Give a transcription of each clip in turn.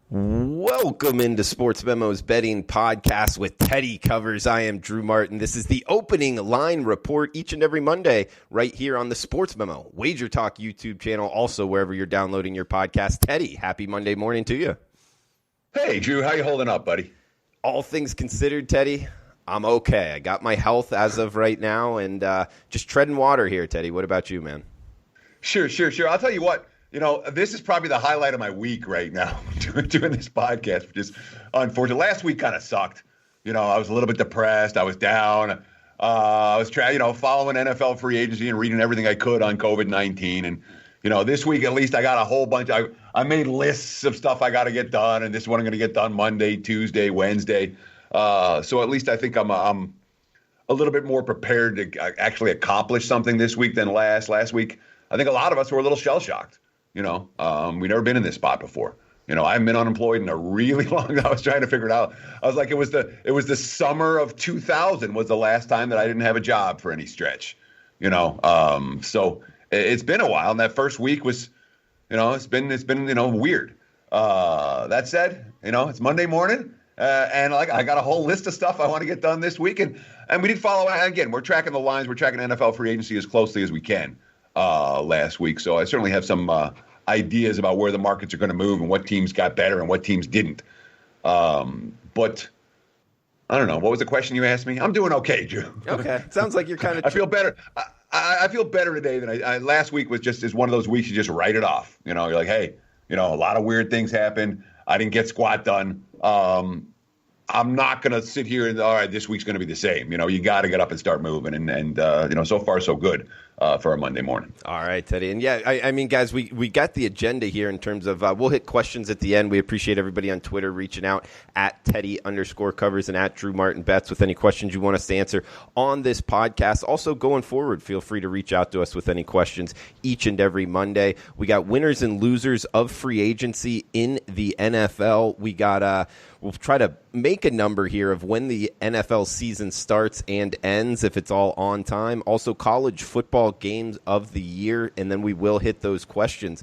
Welcome into Sports Memo's betting podcast with Teddy Covers. I am Drew Martin. This is the opening line report each and every Monday right here on the Sports Memo Wager Talk YouTube channel, also wherever you're downloading your podcast. Teddy, happy Monday morning to you. Hey, Drew, how you holding up, buddy? All things considered, Teddy, I'm okay. I got my health as of right now and just treading water here, Teddy. What about you, man? Sure. I'll tell you what. You know, this is probably the highlight of my week right now, doing this podcast, which is unfortunate. Last week kind of sucked. You know, I was a little bit depressed. I was down. I was following NFL free agency and reading everything I could on COVID-19. And, you know, this week at least I got a whole bunch. I made lists of stuff I got to get done, and this is what I'm going to get done Monday, Tuesday, Wednesday. So at least I think I'm a little bit more prepared to actually accomplish something this week than last week. I think a lot of us were a little shell-shocked. You know, we've never been in this spot before. You know, I haven't been unemployed in a really long time. I was trying to figure it out. I was like, it was the summer of 2000 was the last time that I didn't have a job for any stretch. You know, so it's been a while, and that first week was, you know, it's been weird. That said, you know, it's Monday morning, and like I got a whole list of stuff I want to get done this week, and we did follow. Again, we're tracking the lines. We're tracking NFL free agency as closely as we can. Last week, so I certainly have some ideas about where the markets are going to move and what teams got better and what teams didn't. But I don't know. What was the question you asked me? I'm doing okay, Drew. Okay, sounds like you're kind of. I feel better. I feel better today than I last week was just one of those weeks you just write it off. You know, you're like, hey, you know, a lot of weird things happened. I didn't get squat done. I'm not going to sit here and, all right, this week's going to be the same. You know, you got to get up and start moving. And you know, so far so good for a Monday morning. All right, Teddy. And, yeah, I mean, guys, we got the agenda here in terms of we'll hit questions at the end. We appreciate everybody on Twitter reaching out at Teddy_covers and at Drew Martin Bets with any questions you want us to answer on this podcast. Also, going forward, feel free to reach out to us with any questions each and every Monday. We got winners and losers of free agency in the NFL. We got we'll try to make a number here of when the NFL season starts and ends, if it's all on time. Also, college football games of the year, and then we will hit those questions.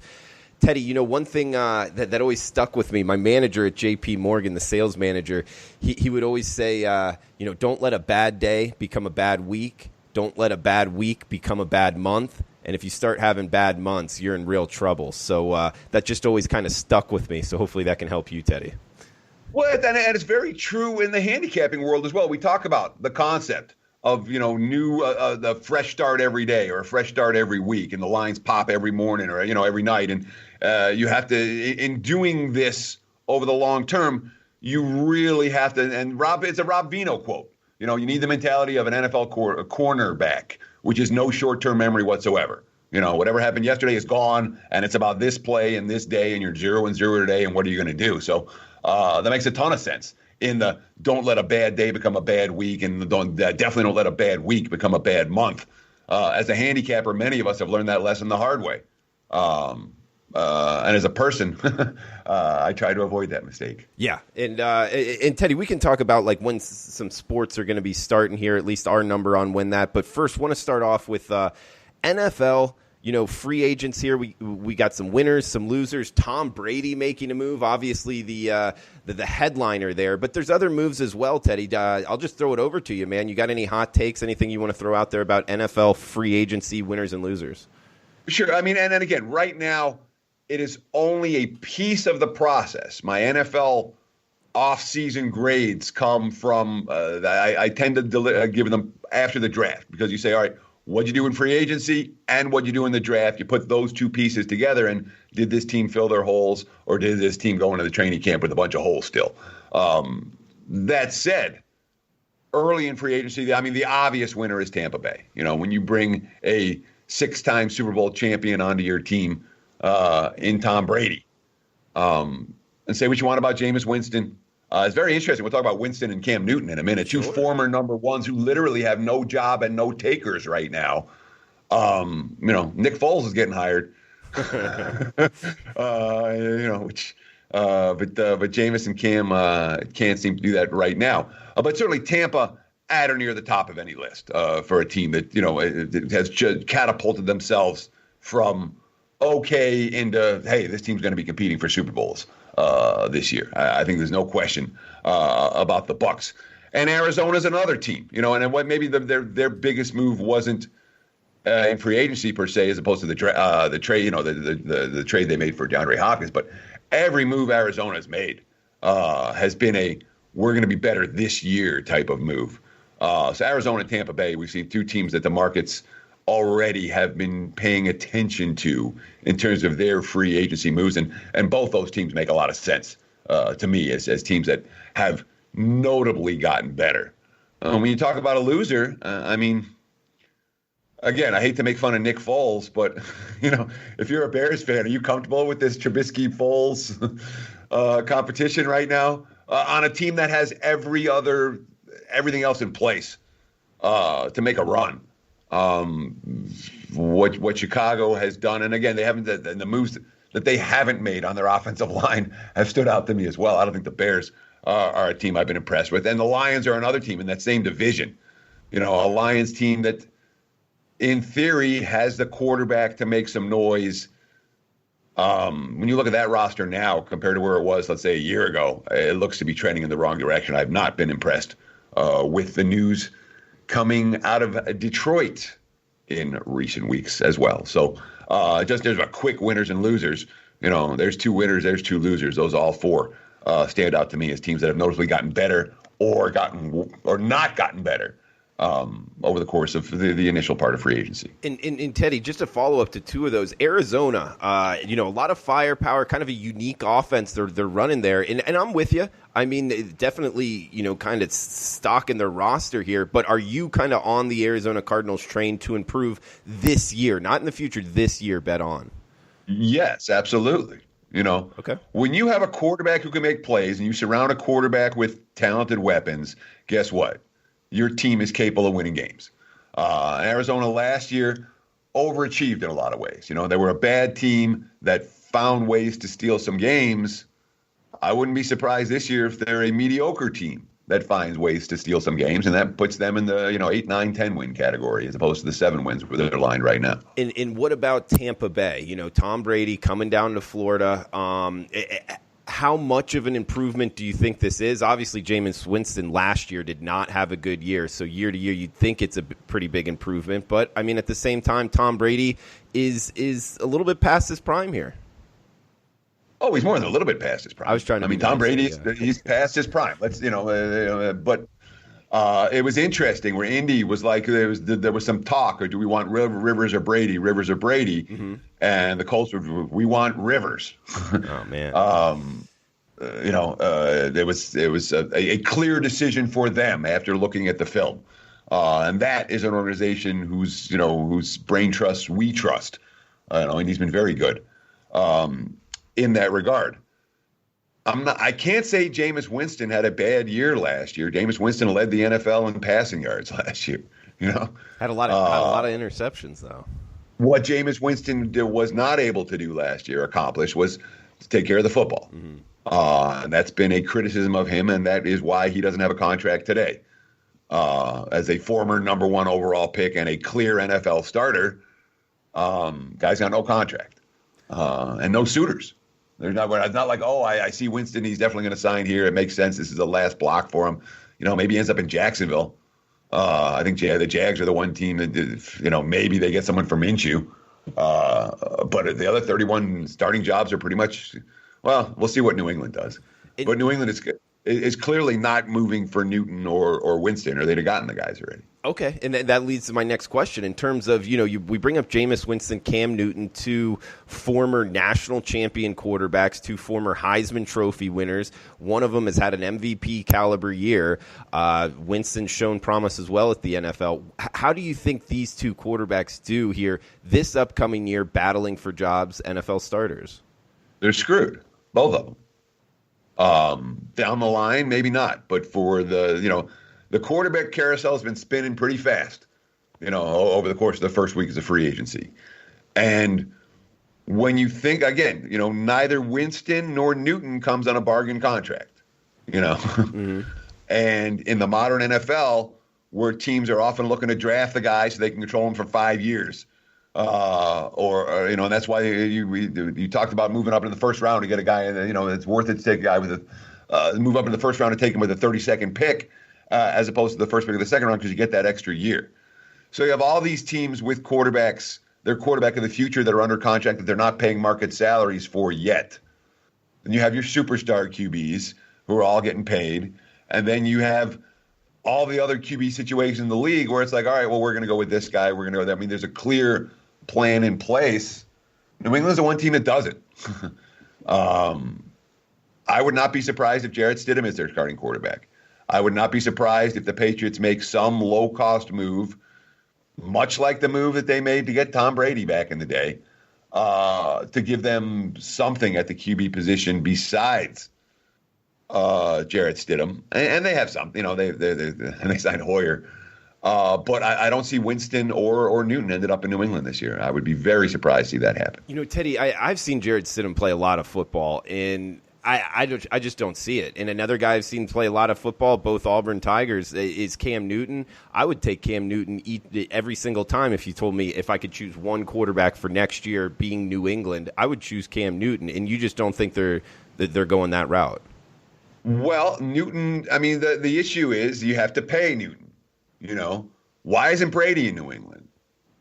Teddy, you know, one thing that always stuck with me, my manager at JP Morgan, the sales manager, he would always say, you know, don't let a bad day become a bad week. Don't let a bad week become a bad month. And if you start having bad months, you're in real trouble. So that just always kind of stuck with me. So hopefully that can help you, Teddy. Well, and it's very true in the handicapping world as well. We talk about the concept of, you know, the fresh start every day or a fresh start every week, and the lines pop every morning or, you know, every night. And you have to, in doing this over the long term, you really have to. And it's a Rob Vino quote. You know, you need the mentality of an NFL cornerback, which is no short-term memory whatsoever. You know, whatever happened yesterday is gone, and it's about this play and this day, and you're 0-0 today, and what are you going to do? So that makes a ton of sense in the don't let a bad day become a bad week, and definitely don't let a bad week become a bad month. As a handicapper, many of us have learned that lesson the hard way. And as a person, I try to avoid that mistake. Yeah. And Teddy, we can talk about like when some sports are going to be starting here, at least our number on when that. But first, want to start off with NFL. You know, free agents here. We got some winners, some losers. Tom Brady making a move, obviously the headliner there. But there's other moves as well, Teddy. I'll just throw it over to you, man. You got any hot takes, anything you want to throw out there about NFL free agency winners and losers? Sure. I mean, and then again, right now, it is only a piece of the process. My NFL off-season grades come from I tend to give them after the draft, because you say, all right, what'd you do in free agency and what'd you do in the draft? You put those two pieces together, and did this team fill their holes, or did this team go into the training camp with a bunch of holes still? That said, early in free agency, I mean, the obvious winner is Tampa Bay. You know, when you bring a 6-time Super Bowl champion onto your team in Tom Brady, and say what you want about Jameis Winston. It's very interesting. We'll talk about Winston and Cam Newton in a minute. Sure. Two former number ones who literally have no job and no takers right now. You know, Nick Foles is getting hired. You know, which, but Jameis and Cam can't seem to do that right now. But certainly Tampa at or near the top of any list for a team that, you know, has catapulted themselves from okay into, hey, this team's going to be competing for Super Bowls. this year. I think there's no question about the Bucs. And Arizona's another team, and what maybe their biggest move wasn't in free agency per se, as opposed to the trade, the trade they made for DeAndre Hopkins. But every move Arizona's made has been we're going to be better this year type of move. So Arizona and Tampa Bay, we've seen two teams that the markets already have been paying attention to in terms of their free agency moves. And both those teams make a lot of sense to me as teams that have notably gotten better. When you talk about a loser, again, I hate to make fun of Nick Foles, but, if you're a Bears fan, are you comfortable with this Trubisky-Foles competition right now on a team that has everything else in place to make a run? What Chicago has done, and again, they haven't the moves that they haven't made on their offensive line have stood out to me as well. I don't think the Bears are a team I've been impressed with, and the Lions are another team in that same division. A Lions team that, in theory, has the quarterback to make some noise. When you look at that roster now compared to where it was, let's say, a year ago, it looks to be trending in the wrong direction. I've not been impressed with the news coming out of Detroit in recent weeks as well. So just there's a quick winners and losers. There's two winners, there's two losers. Those all four stand out to me as teams that have noticeably gotten better or not gotten better over the course of the initial part of free agency. And Teddy, just to follow up to two of those, Arizona, a lot of firepower, kind of a unique offense they're running there. And I'm with you. Definitely, kind of stock in their roster here. But are you kind of on the Arizona Cardinals train to improve this year, not in the future, this year, bet on? Yes, absolutely. Okay. When you have a quarterback who can make plays and you surround a quarterback with talented weapons, guess what? Your team is capable of winning games. Arizona last year overachieved in a lot of ways. They were a bad team that found ways to steal some games. I wouldn't be surprised this year if they're a mediocre team that finds ways to steal some games, and that puts them in the 8, 9, 10 win category as opposed to the 7 wins where they're lined right now. And what about Tampa Bay? Tom Brady coming down to Florida. How much of an improvement do you think this is? Obviously, Jameis Winston last year did not have a good year, so year to year you'd think it's a pretty big improvement. But, at the same time, Tom Brady is a little bit past his prime here. Oh, he's more than a little bit past his prime. I was trying to Tom Brady, he's past his prime. But it was interesting where Indy was like, there was some talk, or do we want Rivers or Brady? Mm-hmm. And the Colts were, we want Rivers. Oh man. It was a clear decision for them after looking at the film, and that is an organization whose brain trust we trust. And he's been very good in that regard. I can't say Jameis Winston had a bad year last year. Jameis Winston led the NFL in passing yards last year. Had a lot of interceptions though. What Jameis Winston was not able to do last year, accomplish, was to take care of the football. Mm-hmm. And that's been a criticism of him, and that is why he doesn't have a contract today. As a former number 1 overall pick and a clear NFL starter, guy's got no contract and no suitors. It's not like, I see Winston, he's definitely going to sign here. It makes sense. This is the last block for him. Maybe he ends up in Jacksonville. I think the Jags are the one team that, maybe they get someone from Minshew. But the other 31 starting jobs are pretty much, we'll see what New England does. But New England is clearly not moving for Newton or Winston, or they'd have gotten the guys already. Okay, and that leads to my next question. In terms of, we bring up Jameis Winston, Cam Newton, two former national champion quarterbacks, two former Heisman Trophy winners. One of them has had an MVP caliber year. Winston's shown promise as well at the NFL. How do you think these two quarterbacks do here this upcoming year, battling for jobs, NFL starters? They're screwed, both of them. Down the line, maybe not, but for the quarterback carousel has been spinning pretty fast, over the course of the first week of the free agency. And when you think, again, neither Winston nor Newton comes on a bargain contract, Mm-hmm. And in the modern NFL, where teams are often looking to draft the guy so they can control him for 5 years, And that's why you talked about moving up in the first round to get a guy, it's worth it to take a guy with move up in the first round to take him with a 32nd pick as opposed to the first pick of the second round because you get that extra year. So you have all these teams with quarterbacks, their quarterback of the future that are under contract that they're not paying market salaries for yet. And you have your superstar QBs who are all getting paid. And then you have all the other QB situations in the league where it's like, all right, well, we're going to go with this guy. We're going to go with that. I mean, there's a clear plan in place. New England's the one team that doesn't. I would not be surprised if Jarrett Stidham is their starting quarterback. I would not be surprised if the Patriots make some low-cost move, much like the move that they made to get Tom Brady back in the day, to give them something at the QB position besides Jarrett Stidham. And they have some. They signed Hoyer. But I don't see Winston or Newton ended up in New England this year. I would be very surprised to see that happen. Teddy, I've seen Jarrett Stidham play a lot of football, and I just don't see it. And another guy I've seen play a lot of football, both Auburn Tigers, is Cam Newton. I would take Cam Newton every single time if you told me if I could choose one quarterback for next year being New England, I would choose Cam Newton. And you just don't think they're going that route. Well, Newton, I mean, the issue is you have to pay Newton. Why isn't Brady in New England?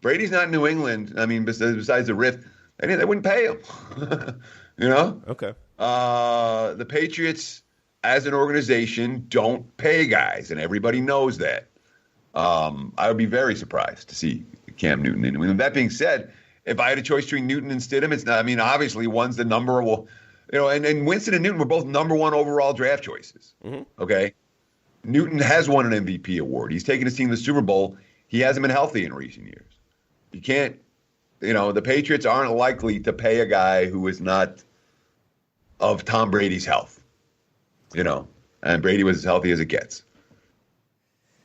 Brady's not in New England. I mean, besides the rift, they wouldn't pay him. Okay. The Patriots, as an organization, don't pay guys, and everybody knows that. I would be very surprised to see Cam Newton in New England. That being said, if I had a choice between Newton and Stidham, it's not. I mean, obviously, one's the number. Well, and Winston and Newton were both number one overall draft choices. Mm-hmm. Okay. Newton has won an MVP award. He's taken his team to the Super Bowl. He hasn't been healthy in recent years. You can't, the Patriots aren't likely to pay a guy who is not of Tom Brady's health, and Brady was as healthy as it gets.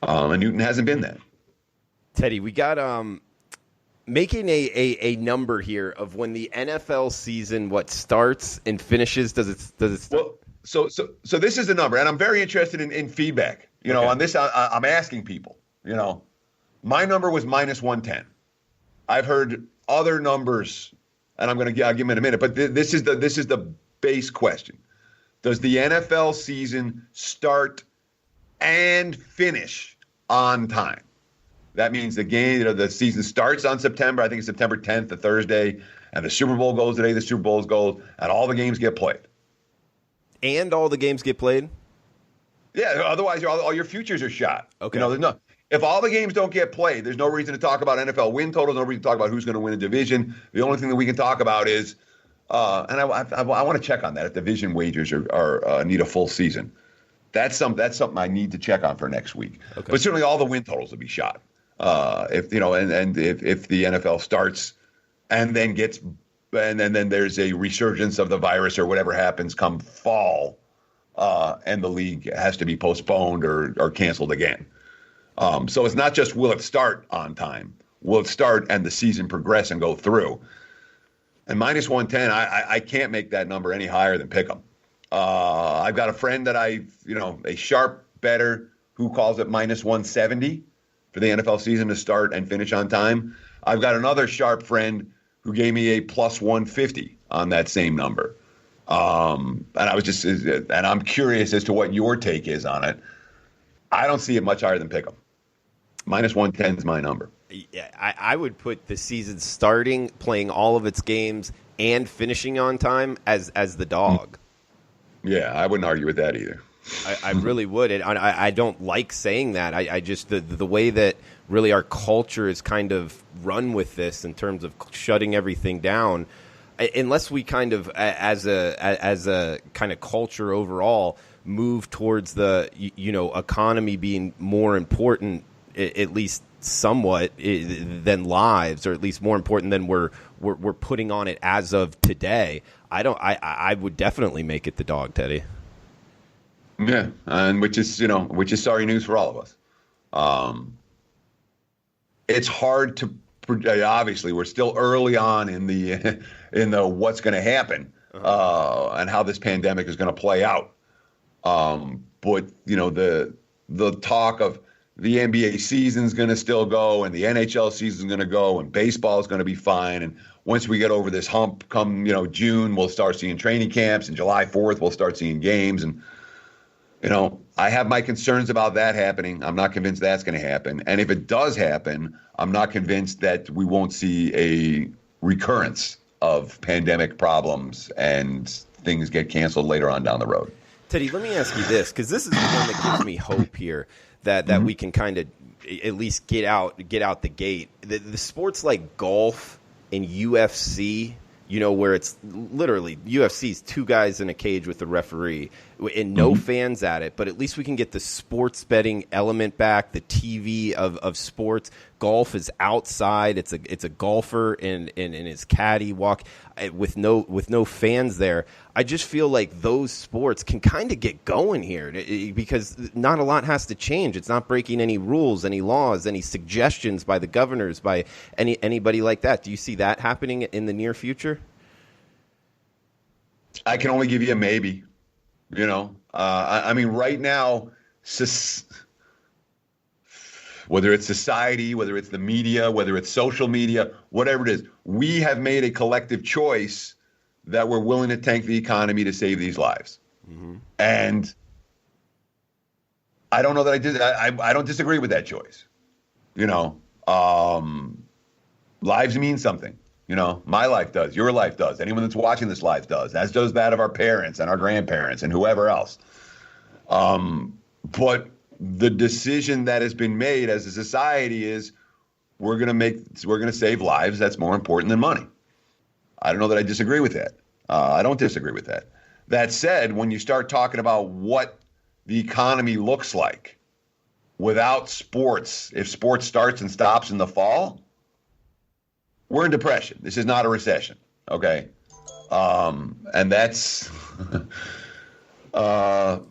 And Newton hasn't been that. Teddy, we got making a number here of when the NFL season starts and finishes. Does it start? Well, So this is the number, and I'm very interested in feedback. Okay. On this, I'm asking people. My number was minus 110. I've heard other numbers, and I'll give them in a minute. But this is the base question: does the NFL season start and finish on time? That means the season starts on September. I think it's September 10th, the Thursday, and the Super Bowl goes today. The Super Bowl goes, and all the games get played. And all the games get played? Yeah, otherwise all your futures are shot. Okay. If all the games don't get played, there's no reason to talk about NFL win totals, no reason to talk about who's going to win a division. The only thing that we can talk about is, and I want to check on that, if division wagers are need a full season. That's something I need to check on for next week. Okay. But certainly all the win totals will be shot. If the NFL starts and then gets. And then there's a resurgence of the virus or whatever happens come fall, and the league has to be postponed or canceled again. So it's not just will it start on time. Will it start and the season progress and go through? And minus 110, I can't make that number any higher than Pick'em. I've got a friend that a sharp bettor who calls it minus 170 for the NFL season to start and finish on time. I've got another sharp friend who gave me a plus 150 on that same number. And I'm curious as to what your take is on it. I don't see it much higher than Pick'em. Minus 110 is my number. Yeah, I would put the season starting, playing all of its games, and finishing on time as the dog. Yeah, I wouldn't argue with that either. I really would. And I don't like saying that. I just the way that really our culture is kind of run with this in terms of shutting everything down, unless we kind of as a kind of culture overall move towards the economy being more important, at least somewhat, than lives, or at least more important than we're putting on it as of today. I would definitely make it the dog, Teddy. Yeah, and which is sorry news for all of us. It's hard to obviously we're still early on in the what's going to happen and how this pandemic is going to play out. But the talk of the NBA season's going to still go, and the NHL season's going to go, and baseball is going to be fine. And once we get over this hump, come June, we'll start seeing training camps, and July 4th we'll start seeing games. And I have my concerns about that happening. I'm not convinced that's going to happen. And if it does happen, I'm not convinced that we won't see a recurrence of pandemic problems and things get canceled later on down the road. Teddy, let me ask you this, because this is the one that gives me hope here that we can kind of at least get out the gate. The sports like golf and UFC, where it's literally UFC's two guys in a cage with the referee and no fans at it, but at least we can get the sports betting element back, the TV of sports. Golf is outside. It's a golfer in his caddy walk with no fans there. I just feel like those sports can kind of get going here because not a lot has to change. It's not breaking any rules, any laws, any suggestions by the governors, by anybody like that. Do you see that happening in the near future? I can only give you a maybe. I mean, right now, whether it's society, whether it's the media, whether it's social media, whatever it is, we have made a collective choice that we're willing to tank the economy to save these lives. Mm-hmm. And I don't know that I don't disagree with that choice. Lives mean something. My life does. Your life does. Anyone that's watching this life does. As does that of our parents and our grandparents and whoever else. But the decision that has been made as a society is we're going to save lives. That's more important than money. I don't know that I disagree with that. I don't disagree with that. That said, when you start talking about what the economy looks like without sports, if sports starts and stops in the fall, we're in depression. This is not a recession, okay? And that's, the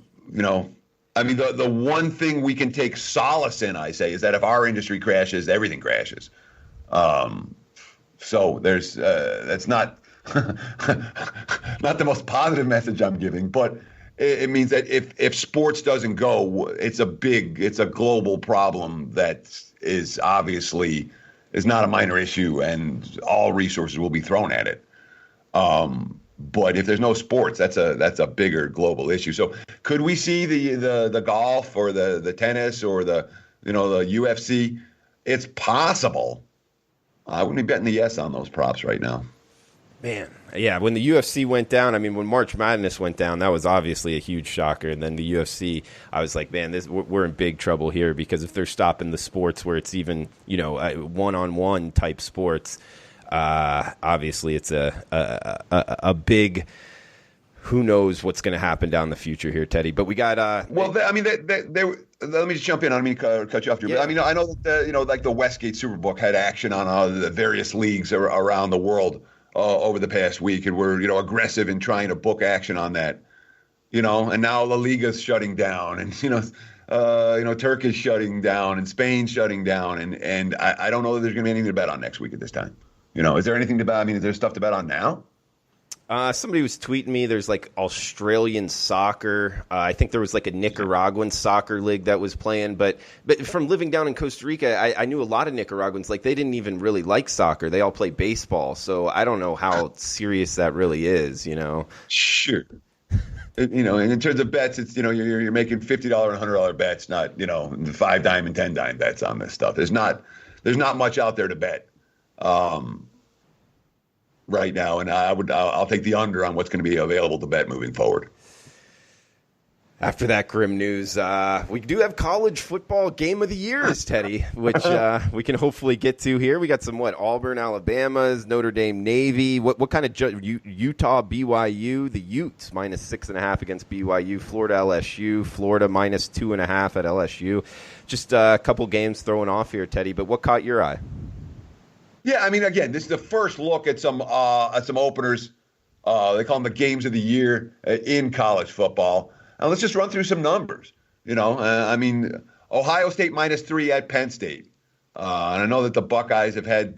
one thing we can take solace in, I say, is that if our industry crashes, everything crashes. So there's that's not not the most positive message I'm giving, but it means that if sports doesn't go, it's a global problem that is obviously is not a minor issue, and all resources will be thrown at it. But if there's no sports, that's a bigger global issue. So could we see the golf or the tennis or the UFC? It's possible. I wouldn't be betting the yes on those props right now. Man, yeah, when the UFC went down, I mean, when March Madness went down, that was obviously a huge shocker. And then the UFC, I was like, man, we're in big trouble here, because if they're stopping the sports where it's even, one-on-one type sports, obviously it's a big, who knows what's going to happen down the future here, Teddy. But we got let me just jump in. I don't mean to cut you off here. Yeah. But I mean, I know that like the Westgate Superbook had action on the various leagues around the world over the past week, and we're aggressive in trying to book action on that. And now La Liga's shutting down, and Turkey's shutting down, and Spain's shutting down, and I don't know that there's going to be anything to bet on next week at this time. Is there anything to bet? I mean, is there stuff to bet on now? Somebody was tweeting me. There's like Australian soccer. I think there was like a Nicaraguan soccer league that was playing. But from living down in Costa Rica, I knew a lot of Nicaraguans. Like, they didn't even really like soccer. They all play baseball. So I don't know how serious that really is. Sure. And in terms of bets, it's you're making $50 and $100 bets, not 5 dime and 10 dime bets on this stuff. There's not much out there to bet. Right now, and I'll take the under on what's going to be available to bet moving forward. After that grim news, we do have college football game of the years, Teddy, which we can hopefully get to here. We got some Auburn, Alabama's, Notre Dame, Navy. What kind of Utah, BYU, the Utes -6.5 against BYU, Florida, LSU, Florida -2.5 at LSU. Just a couple games throwing off here, Teddy. But what caught your eye? Yeah, I mean, again, this is the first look at some openers. They call them the games of the year in college football. And let's just run through some numbers. I mean, Ohio State -3 at Penn State, and I know that the Buckeyes have had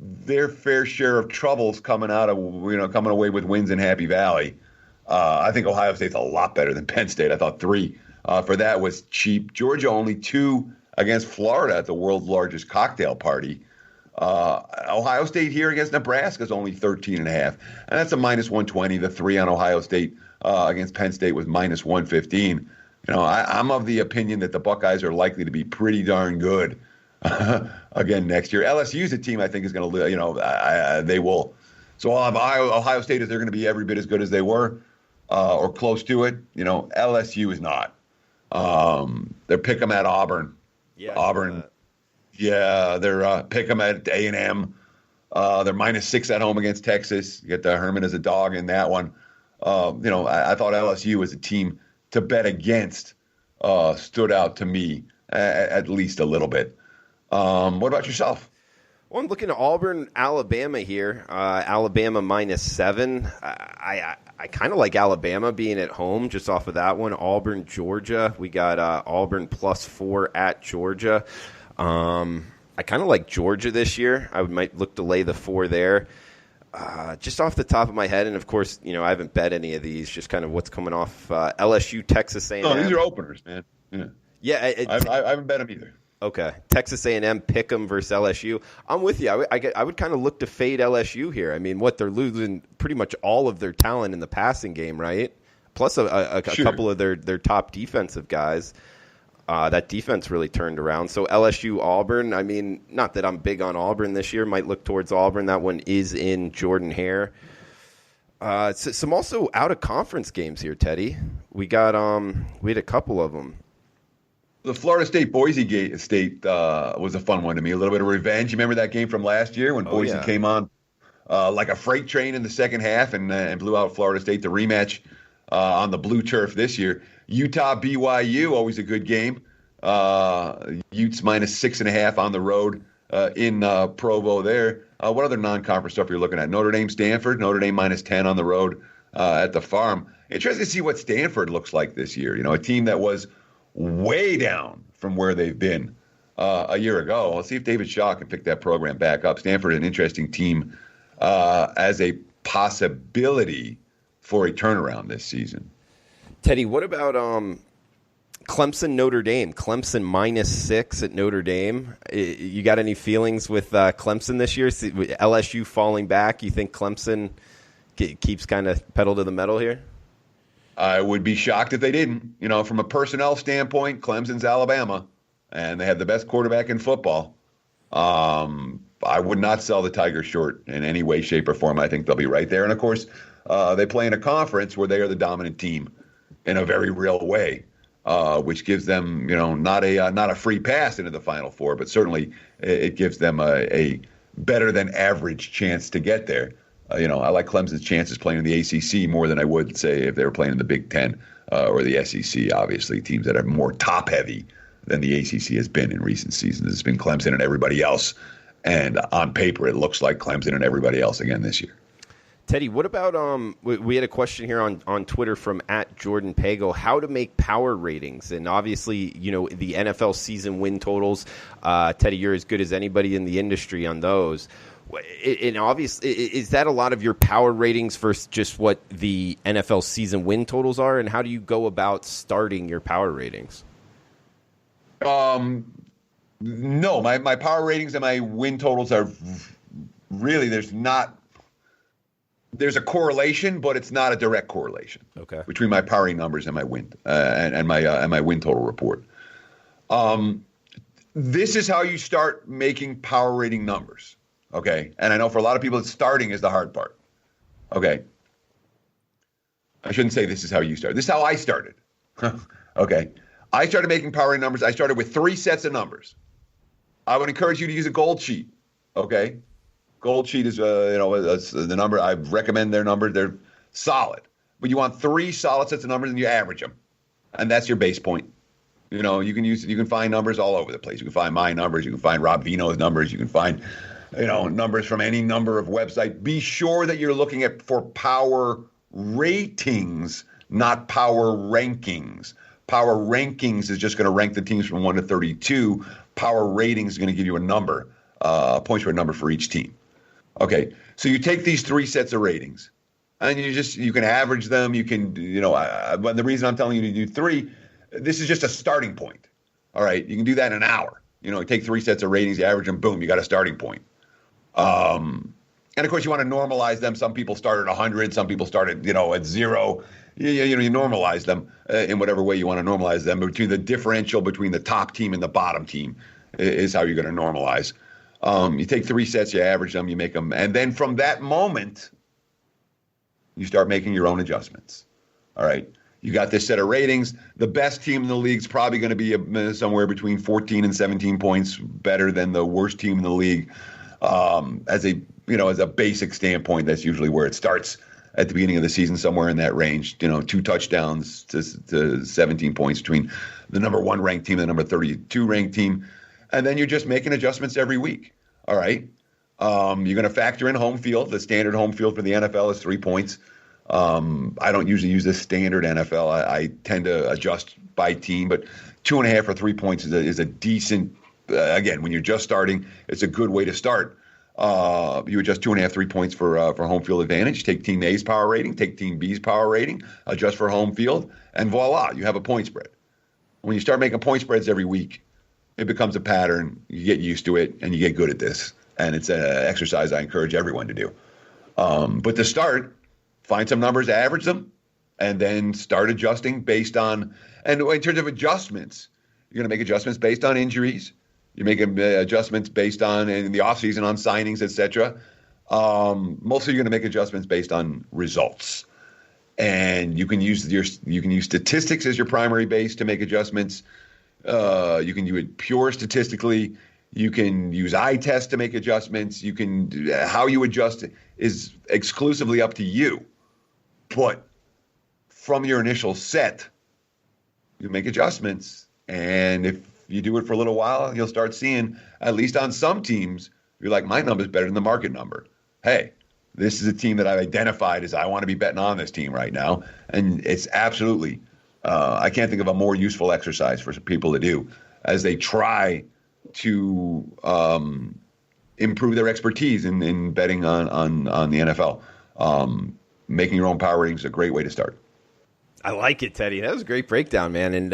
their fair share of troubles coming away with wins in Happy Valley. I think Ohio State's a lot better than Penn State. I thought 3 for that was cheap. Georgia only 2 against Florida at the world's largest cocktail party. Ohio State here against Nebraska is only 13.5, and that's a -120. The 3 on Ohio State against Penn State was -115. I'm of the opinion that the Buckeyes are likely to be pretty darn good again next year. LSU's a team I think is going to, they will. So I'll have Ohio State is they're going to be every bit as good as they were, or close to it. LSU is not. They're pick 'em at Auburn. Yeah, Auburn. Yeah, they're pick 'em at A&M. They're -6 at home against Texas. You get the Herman as a dog in that one. I thought LSU as a team to bet against stood out to me at least a little bit. What about yourself? Well, I'm looking at Auburn, Alabama here. Alabama -7. I kind of like Alabama being at home just off of that one. Auburn, Georgia. We got Auburn +4 at Georgia. I kind of like Georgia this year. I might look to lay the 4 there. Just off the top of my head, and of course, I haven't bet any of these. Just kind of what's coming off LSU, Texas A&M. No, these are openers, man. Yeah, I haven't bet them either. Okay, Texas A&M pick 'em versus LSU. I'm with you. I would kind of look to fade LSU here. I mean, they're losing pretty much all of their talent in the passing game, right? Plus a Sure. couple of their top defensive guys. That defense really turned around. So LSU, Auburn, I mean, not that I'm big on Auburn this year. Might look towards Auburn. That one is in Jordan-Hare. Some also out-of-conference games here, Teddy. We had a couple of them. The Florida State-Boise State was a fun one to me. A little bit of revenge. You remember that game from last year when Boise came on like a freight train in the second half and blew out Florida State? The rematch on the blue turf this year. Utah BYU, always a good game. Utes -6.5 on the road in Provo there. What other non-conference stuff you're looking at? Notre Dame Stanford. Notre Dame -10 on the road at the Farm. Interesting to see what Stanford looks like this year. A team that was way down from where they've been a year ago. Let's see if David Shaw can pick that program back up. Stanford is an interesting team as a possibility for a turnaround this season. Teddy, what about Clemson, Notre Dame? Clemson -6 at Notre Dame. You got any feelings with Clemson this year? LSU falling back. You think Clemson keeps kind of pedal to the metal here? I would be shocked if they didn't. From a personnel standpoint, Clemson's Alabama, and they have the best quarterback in football. I would not sell the Tigers short in any way, shape, or form. I think they'll be right there. And, of course, they play in a conference where they are the dominant team in a very real way, which gives them, not a free pass into the Final Four, but certainly it gives them a better than average chance to get there. I like Clemson's chances playing in the ACC more than I would, say, if they were playing in the Big Ten or the SEC, obviously, teams that are more top-heavy than the ACC has been in recent seasons. It's been Clemson and everybody else, and on paper, it looks like Clemson and everybody else again this year. Teddy, what about we had a question here on Twitter from @JordanPago, how to make power ratings, and obviously the NFL season win totals. Teddy, you're as good as anybody in the industry on those. And obviously, is that a lot of your power ratings versus just what the NFL season win totals are? And how do you go about starting your power ratings? No, my power ratings and my win totals are really, there's a correlation, but it's not a direct correlation between my power rating numbers and my win and my win total report. This is how you start making power rating numbers. Okay, and I know for a lot of people, starting is the hard part. Okay, I shouldn't say this is how you start. This is how I started. Okay, I started making power rating numbers. I started with 3 sets of numbers. I would encourage you to use a gold sheet. Okay, gold sheet is the number. I recommend their number. They're solid, but you want 3 solid sets of numbers and you average them, and that's your base point. You can find numbers all over the place. You can find my numbers. You can find Rob Vino's numbers. You can find numbers from any number of websites. Be sure that you're looking for power ratings, not power rankings. Power rankings is just going to rank the teams from 1 to 32. Power ratings is going to give you a number, points for a number for each team. Okay, so you take these 3 sets of ratings, and you can average them. You can, but the reason I'm telling you to do 3 This is just a starting point. All right, you can do that in an hour. Take 3 sets of ratings, you average them, boom, you got a starting point. And of course, you want to normalize them. Some people start at 100, some people start at at 0. You normalize them in whatever way you want to normalize them. But between the differential between the top team and the bottom team is how you're going to normalize. You take 3 sets, you average them, you make them, and then from that moment, you start making your own adjustments. All right. You got this set of ratings. The best team in the league is probably going to be somewhere between 14 and 17 points better than the worst team in the league. As a basic standpoint, that's usually where it starts at the beginning of the season, somewhere in that range. 2 touchdowns to 17 points between the number 1 ranked team and the number 32 ranked team. And then you're just making adjustments every week. All right. You're going to factor in home field. The standard home field for the NFL is 3 points. I don't usually use this standard NFL. I tend to adjust by team, but 2.5 or 3 points is a decent. Again, when you're just starting, it's a good way to start. You adjust 2.5, 3 points for home field advantage. Take Team A's power rating, take Team B's power rating, adjust for home field, and voila, you have a point spread. When you start making point spreads every week, it becomes a pattern. You get used to it, and you get good at this. And it's an exercise I encourage everyone to do. But to start, find some numbers, average them, and then start adjusting based on. And in terms of adjustments, you're going to make adjustments based on injuries. You're making adjustments based on in the offseason on signings, etc. Mostly, you're going to make adjustments based on results, and you can use statistics as your primary base to make adjustments. You can do it pure statistically. You can use eye test to make adjustments. You can how you adjust is exclusively up to you. But from your initial set, you make adjustments, and if you do it for a little while, you'll start seeing, at least on some teams, you're like, my number's better than the market number. Hey, this is a team that I've identified as I want to be betting on this team right now. And it's absolutely, I can't think of a more useful exercise for people to do as they try to improve their expertise in betting on the NFL. Making your own power ratings is a great way to start. I like it, Teddy. That was a great breakdown, man. And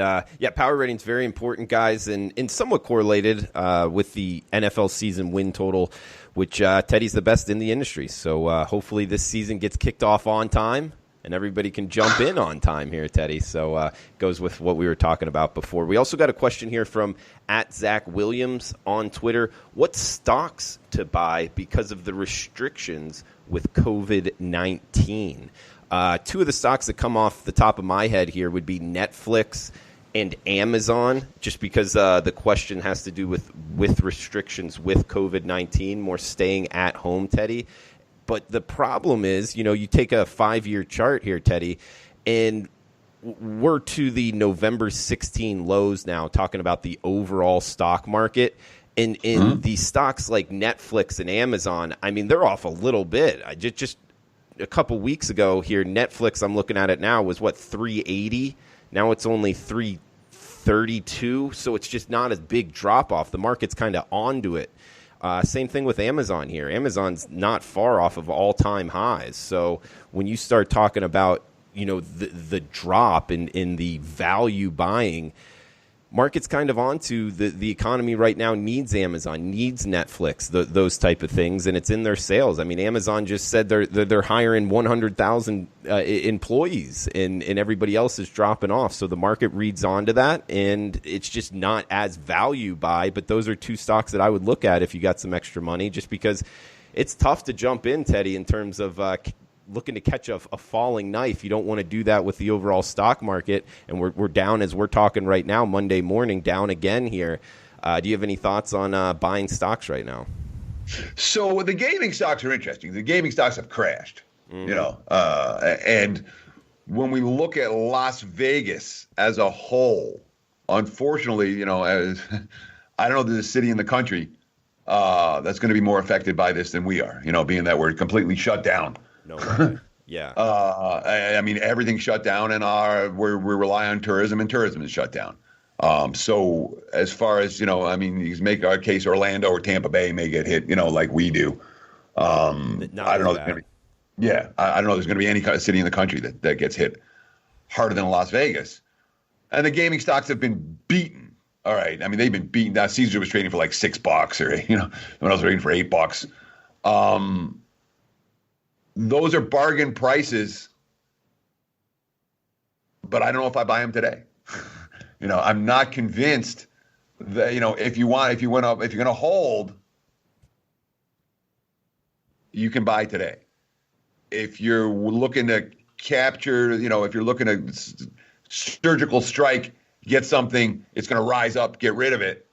power rating's very important, guys, and somewhat correlated with the NFL season win total, which Teddy's the best in the industry. So hopefully this season gets kicked off on time and everybody can jump in on time here, Teddy. So goes with what we were talking about before. We also got a question here from @ZachWilliams on Twitter. What stocks to buy because of the restrictions with COVID-19? 2 of the stocks that come off the top of my head here would be Netflix and Amazon, just because the question has to do with restrictions with COVID-19, more staying at home, Teddy. But the problem is, you take a 5-year chart here, Teddy, and we're to the November 16 lows now, talking about the overall stock market. And in the stocks like Netflix and Amazon, I mean, they're off a little bit. I just a couple weeks ago here, Netflix, I'm looking at it now, was 380. Now it's only 332. So it's just not a big drop off. The market's kind of onto it. Same thing with Amazon here. Amazon's not far off of all-time highs. So when you start talking about, the drop in the value buying, market's kind of onto the economy right now needs Amazon, needs Netflix, those type of things, and it's in their sales. I mean, Amazon just said they're hiring 100,000 employees, and everybody else is dropping off. So the market reads onto that, and it's just not as value buy. But those are 2 stocks that I would look at if you got some extra money, just because it's tough to jump in, Teddy, in terms of looking to catch a falling knife. You don't want to do that with the overall stock market, and we're down as we're talking right now, Monday morning, down again here. Do you have any thoughts on buying stocks right now? So the gaming stocks are interesting. The gaming stocks have crashed, and when we look at Las Vegas as a whole, unfortunately, as I don't know, there's a city in the country that's going to be more affected by this than we are, being that we're completely shut down. No way. Yeah. I mean, everything's shut down, and we rely on tourism, and tourism is shut down. So as far as, you can make our case Orlando or Tampa Bay may get hit, like we do. I don't know. I don't know there's going to be any kind of city in the country that gets hit harder than Las Vegas. And the gaming stocks have been beaten. All right. I mean, they've been beaten. Now, Caesar was trading for like $6 or, when I was trading for $8. Those are bargain prices, but I don't know if I buy them today. I'm not convinced that, if you're going to hold, you can buy today. If you're looking to capture, if you're looking to surgical strike, get something, it's going to rise up, get rid of it.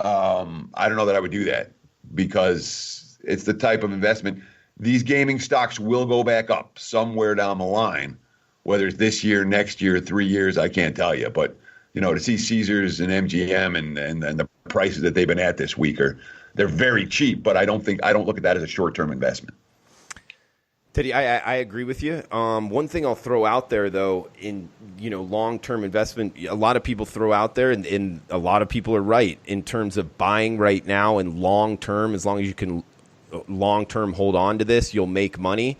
I don't know that I would do that because it's the type of investment. These gaming stocks will go back up somewhere down the line, whether it's this year, next year, 3 years, I can't tell you. But, to see Caesars and MGM and the prices that they've been at this week they're very cheap, but I don't look at that as a short-term investment. Teddy, I agree with you. One thing I'll throw out there, though, in long-term investment, a lot of people throw out there, and a lot of people are right in terms of buying right now and long-term. As long as you can long-term hold on to this, you'll make money.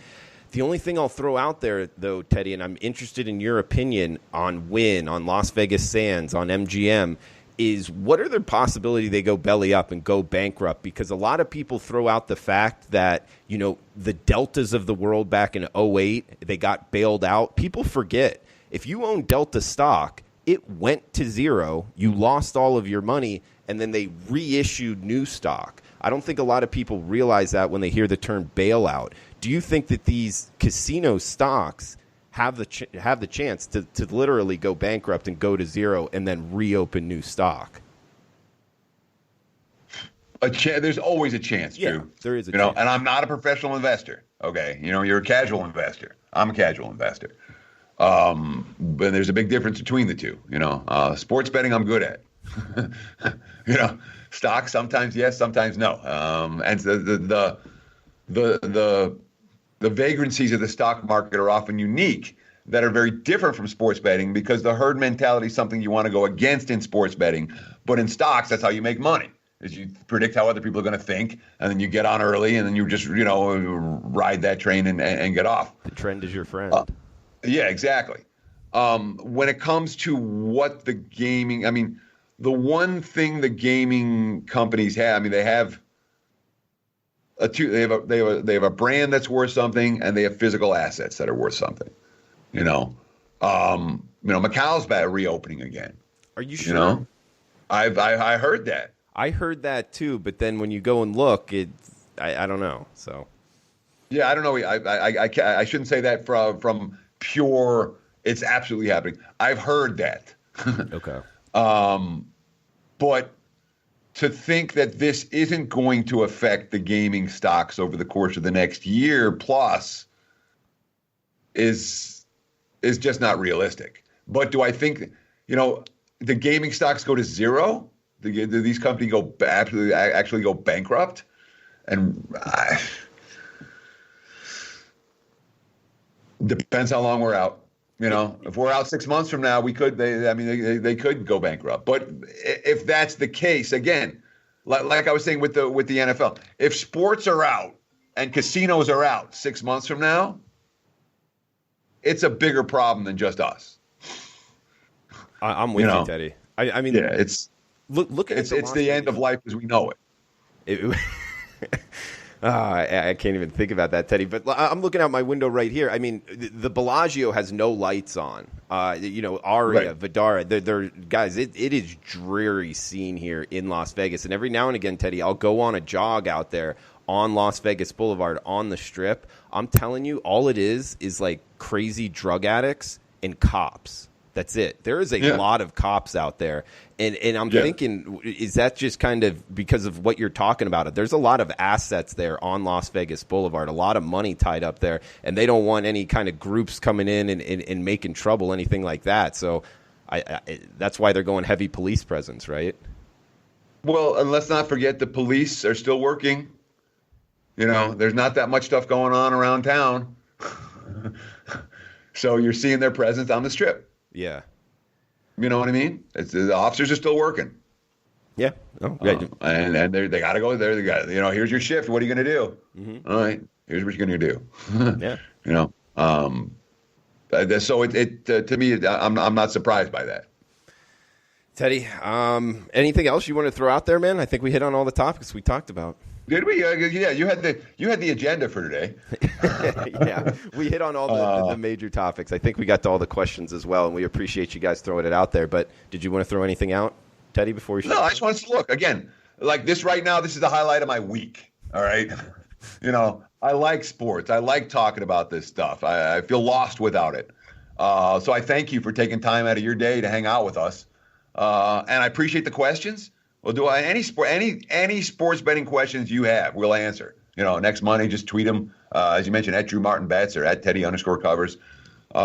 The only thing I'll throw out there, though, Teddy, and I'm interested in your opinion on Wynn, on Las Vegas Sands, on MGM, is what are the possibility they go belly up and go bankrupt? Because a lot of people throw out the fact that, the Deltas of the world back in 2008, they got bailed out. People forget. If you own Delta stock, it went to zero. You lost all of your money, and then they reissued new stock. I don't think a lot of people realize that when they hear the term bailout. Do you think that these casino stocks have the chance to literally go bankrupt and go to zero and then reopen new stock? There's always a chance, Drew. Yeah, there is a chance. And I'm not a professional investor. Okay, you're a casual investor. I'm a casual investor. But there's a big difference between the two. Sports betting I'm good at. Stocks sometimes yes, sometimes no. And the vagrancies of the stock market are often unique, that are very different from sports betting, because the herd mentality is something you want to go against in sports betting. But in stocks, that's how you make money, is you predict how other people are going to think, and then you get on early, and then you just, ride that train and get off. The trend is your friend. Yeah, exactly. When it comes to what the gaming, the one thing the gaming companies have, they have they have a brand that's worth something, and they have physical assets that are worth something. Macau's reopening again. Are you sure? I heard that. I heard that too, but then when you go and look, I don't know. So yeah, I don't know. I shouldn't say that from pure. It's absolutely happening. I've heard that. Okay. But to think that this isn't going to affect the gaming stocks over the course of the next year plus is just not realistic. But do I think, the gaming stocks go to zero? Do these companies actually go bankrupt? And depends how long we're out. If we're out 6 months from now, they could go bankrupt. But if that's the case, again, like I was saying with the NFL, if sports are out and casinos are out 6 months from now, it's a bigger problem than just us. I'm with you, Teddy. It's the end of life as we know it. I can't even think about that, Teddy. But I'm looking out my window right here. The Bellagio has no lights on. Aria, right. Vdara, they're guys. It is dreary scene here in Las Vegas. And every now and again, Teddy, I'll go on a jog out there on Las Vegas Boulevard on the Strip. I'm telling you, all it is like crazy drug addicts and cops. That's it. There is a lot of cops out there. And I'm thinking, is that just kind of because of what you're talking about? There's a lot of assets there on Las Vegas Boulevard, a lot of money tied up there, and they don't want any kind of groups coming in and making trouble, anything like that. So that's why they're going heavy police presence, right? Well, and let's not forget the police are still working. There's not that much stuff going on around town. So you're seeing their presence on the Strip. Yeah. You know what I mean? The officers are still working. Yeah. Oh, yeah. And they got to go there. They got, here's your shift. What are you going to do? Mm-hmm. All right. Here's what you're going to do. Yeah. So it to me, I'm not surprised by that. Teddy, anything else you want to throw out there, man? I think we hit on all the topics we talked about. Did we? Yeah, you had the agenda for today. Yeah, we hit on all the major topics. I think we got to all the questions as well, and we appreciate you guys throwing it out there. But did you want to throw anything out, Teddy, before we start? No, I just wanted to look. Again, like this right now, this is the highlight of my week. All right? I like sports. I like talking about this stuff. I feel lost without it. So I thank you for taking time out of your day to hang out with us. And I appreciate the questions. We'll do any sports betting questions you have, we'll answer. Next Monday, just tweet them, as you mentioned, at Drew Martin Bets or at Teddy_covers.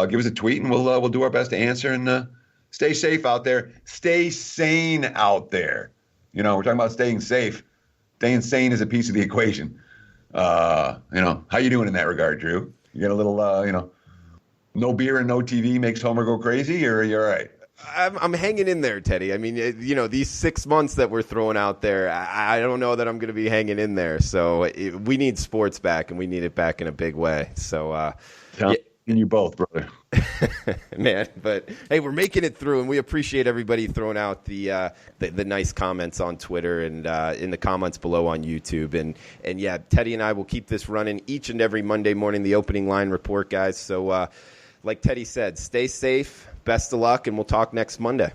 Give us a tweet, and we'll do our best to answer. And stay safe out there. Stay sane out there. We're talking about staying safe. Staying sane is a piece of the equation. How you doing in that regard, Drew? You got a little, no beer and no TV makes Homer go crazy, or are you all right? I'm hanging in there, Teddy. I mean, these 6 months that we're throwing out there, I don't know that I'm going to be hanging in there. So we need sports back, and we need it back in a big way. So, you both, brother. Man, but hey, we're making it through, and we appreciate everybody throwing out the nice comments on Twitter and in the comments below on YouTube. And yeah, Teddy and I will keep this running each and every Monday morning, the opening line report, guys. So like Teddy said, stay safe. Best of luck, and we'll talk next Monday.